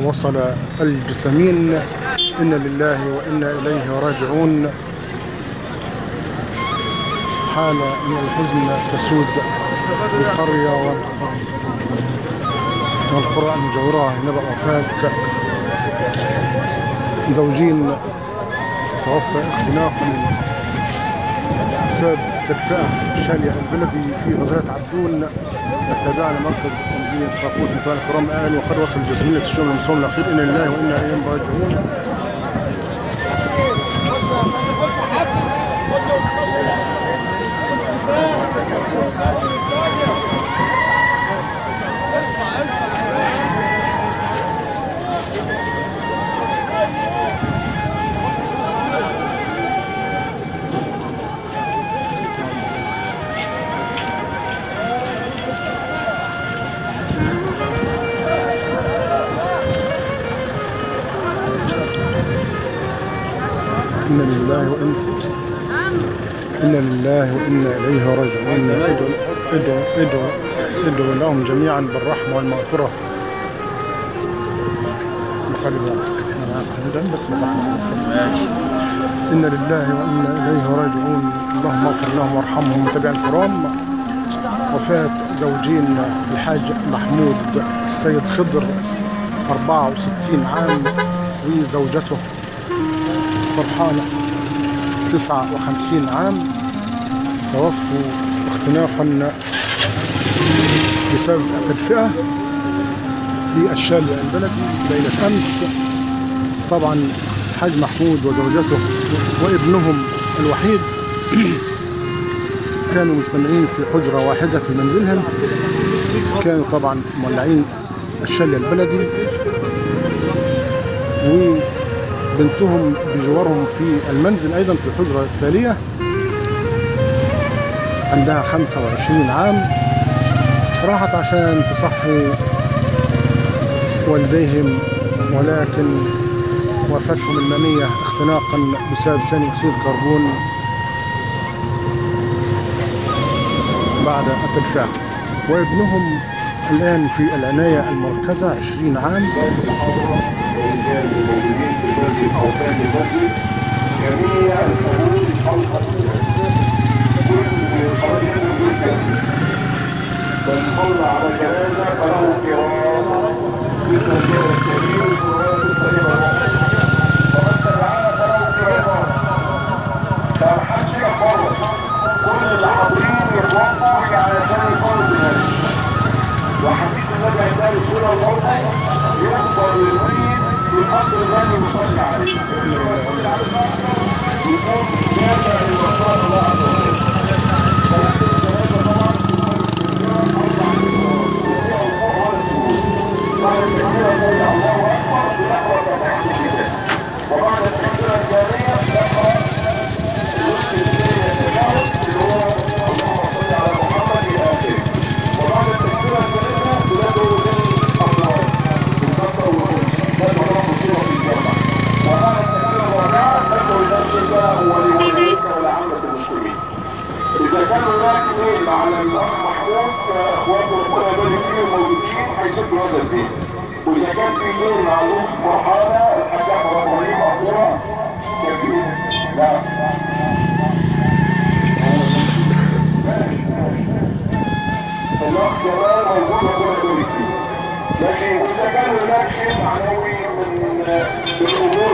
وصل الجسامين. إنا لله وإنا إليه راجعون. حالة من الحزن تسود القرية والقرى المجاورة. نبأ وفاة زوجين توفى اختناقا بسبب تدفئة الشالية البلدي في غزالة عبدون التابعة لمركز مدينة فاقوس. مثال الكرام قال وقد وصل الجسمية الشغل المصوم الأخير. إنا لله وإنا إليه راجعون. إنا لله وإنا إليه راجعون. ادعوا لهم جميعا بالرحمة والمغفرة. إنا لله وإنا إليه راجعون. اللهم اغفر لهم وارحمهم. متابعينا الكرام، وفاة زوجين الحاج محمود السيد خضر 64 عام وزوجته فرحانة 59 عام توفوا اختناقا بسبب التدفئة في الشالية البلدي ليلة أمس. طبعا الحاج محمود وزوجته وابنهم الوحيد كانوا مجتمعين في حجرة واحدة في منزلهم. كانوا طبعا مولعين الشالية البلدي، وبنتهم بجوارهم في المنزل أيضا في الحجرة التالية عندها 25 عام. راحت عشان تصحي والديهم، ولكن وفاتهم المنية اختناقا بسبب ثاني أكسيد الكربون بعد التدفئة. وابنهم الآن في العناية المركزة 20 عام. صلى على جنازة فله كرام بالتشير الكبير ومن تبعنا فله كرام. فمحدش يحفظ كل اللي حاضرين يتوقعوا علشان يفرض الناس. وحديث النبي عندها السورة الموتى يخبر الميت بقدر الذي يصلي عليه. يكون جامع لمصار الله عز وجل. وبعد التكبيرة الثانية تقرأ الوصف الثاني التشهد اللي هو اللهم صل على محمد إلى آخره. وبعد التكبيرة الثالثة تدعو بالأقوال بالكسر والكسر تدعو الله بصورة في الجنة. وبعد التكبيرة الرابعة تدعو لنفسك ولوالديك ولعامة المسلمين. إذا كان هناك ميل على الأخ محمود فإخواته ربنا يبارك فيهم موجودين هيسدوا هذا البيت. وإذا كان في ميل مع الأخ فرحانة الحاجة إبراهيم مقدورة كبير. لا الأخ كمان موجود ربنا يبارك فيه. لكن إذا كان هناك شيء معنوي من الأمور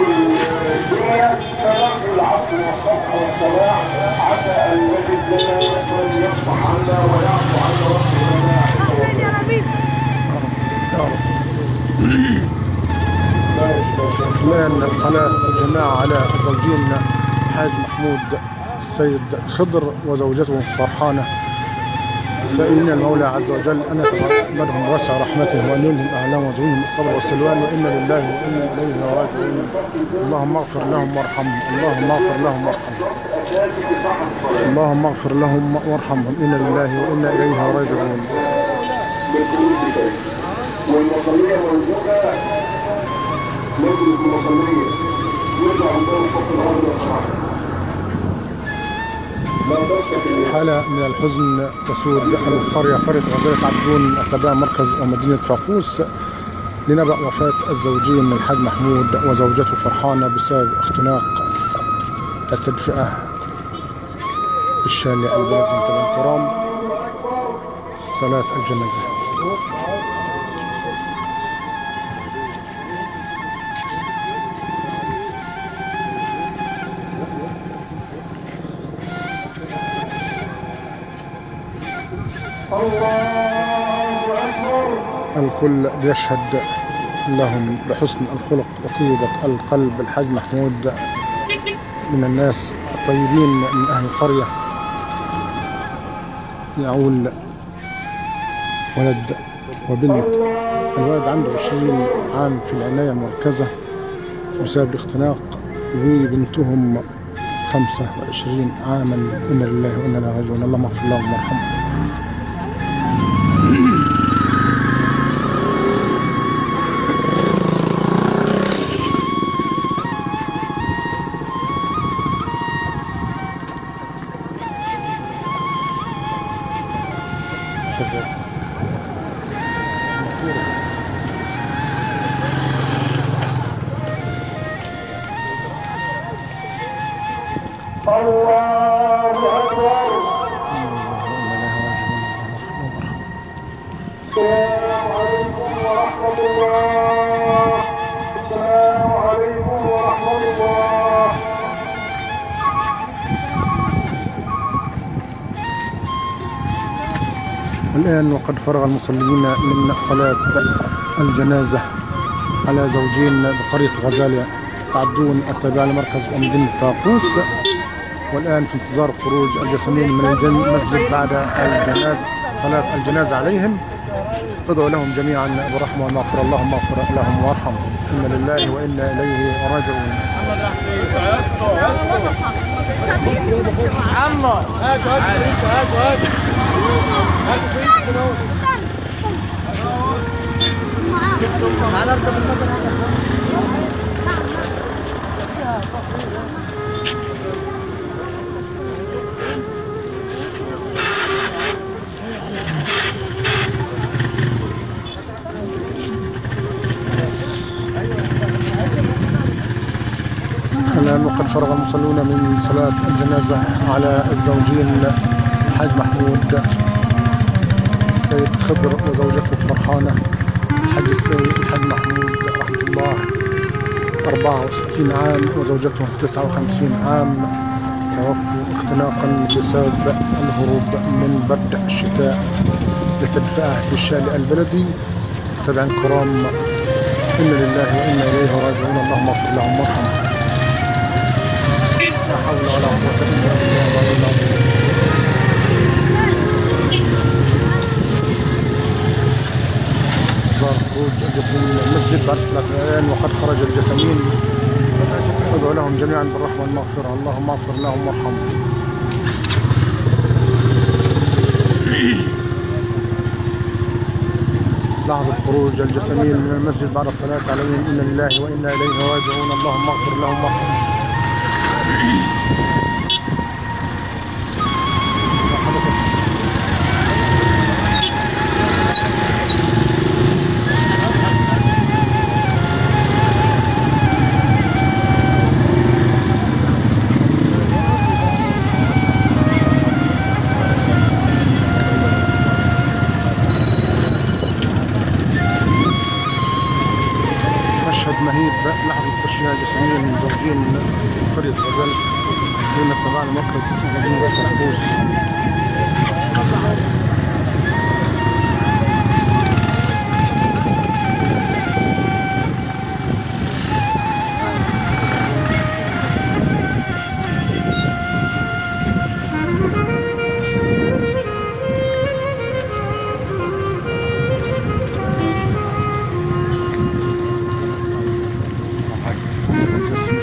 الدنيا فنرجو العفو والصفح والصلاح حتى أن نجد لنا من يصفح عنا ويعفو عنا ربنا. الآن صلاة الجماعة على زوجين الحاج محمود السيد خضر وزوجته فرحانة، سائلين المولى عز وجل أن يتغمدهم بوسع رحمته وأن يلهم أهلهم وزوجهم الصبر والسلوان. وإنا لله وإنا إليه راجعون. اللهم اغفر لهم وارحمهم. اللهم اغفر لهم وارحمهم. اللهم اغفر لهم وارحمهم. إنا لله وإنا إليه راجعون. والمصلية موجودة نجلس المصلية يرجع عندهم فوق الأرض والصحراء. حالة من الحزن تسود القرية قرية غزالة عبدون التابعة مركز ومدينة فاقوس. لنبأ وفاة الزوجين الحاج محمود وزوجته فرحانة بسبب اختناق التدفئة بالشارع البلد. متابعينا الكرام، صلاة الجنازة. الكل بيشهد لهم بحسن الخلق وطيبة القلب. الحاج محمود من الناس الطيبين من أهل القرية، يعول ولد وبنت. الولد عنده 20 عام في العناية المركزة بسبب الاختناق، وبنتهم 25 عاما. إنا لله وإنا إليه راجعون. اللهم اغفر لهم وارحمهم. الله أكبر. السلام عليكم ورحمة الله. السلام عليكم ورحمة الله. والآن وقد فرغ المصلين من صلاة الجنازة على زوجين بقرية غزالة تعدون التابعة لمركز أم دين فاقوس، والآن في انتظار خروج الجسمين من المسجد بعد الجنازة، صلاة الجنازة عليهم. ادعوا لهم جميعا بالرحمة والمغفرة. اللهم اغفر لهم وارحمهم. إنا لله وإنا إليه راجعون. الآن وقد فرغ المصلون من صلاة الجنازة على الزوجين الحاج محمود السيد خضر وزوجته فرحانة. الحاج محمود رحمة الله 64 عام وزوجته 59 عام، توفوا اختناقا بسبب الهروب من برد الشتاء لتدفئة بالشارع البلدي. متابعينا الكرام، إنا لله وإنا إليه راجعون. اللهم اغفر لهم وارحمهم. لا حول ولا قوة إلا بالله. صار خروج الجسمين من المسجد بعد صلاة العشاء، وقد خرج الجسمين. ادعوا لهم جميعا بالرحمة والمغفرة. اللهم اغفر لهم وارحمهم. لحظة خروج الجسمين من المسجد بعد الصلاة عليهم. إنا لله وإنا إليه راجعون. اللهم اغفر لهم وارحمهم. مشهد مهيب، لحظة تشييع جسمين من زوجين من قرية غزال دون التبع لمركز مدينة فاقوس.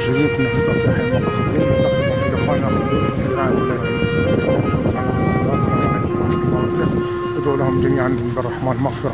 كنا في تطريح المقاطعين ونتقدم في لقائنا في رعاية الله. السلام عليكم ورحمة الله وبركاته. ادعوا لهم جميعا بالرحمة والمغفرة.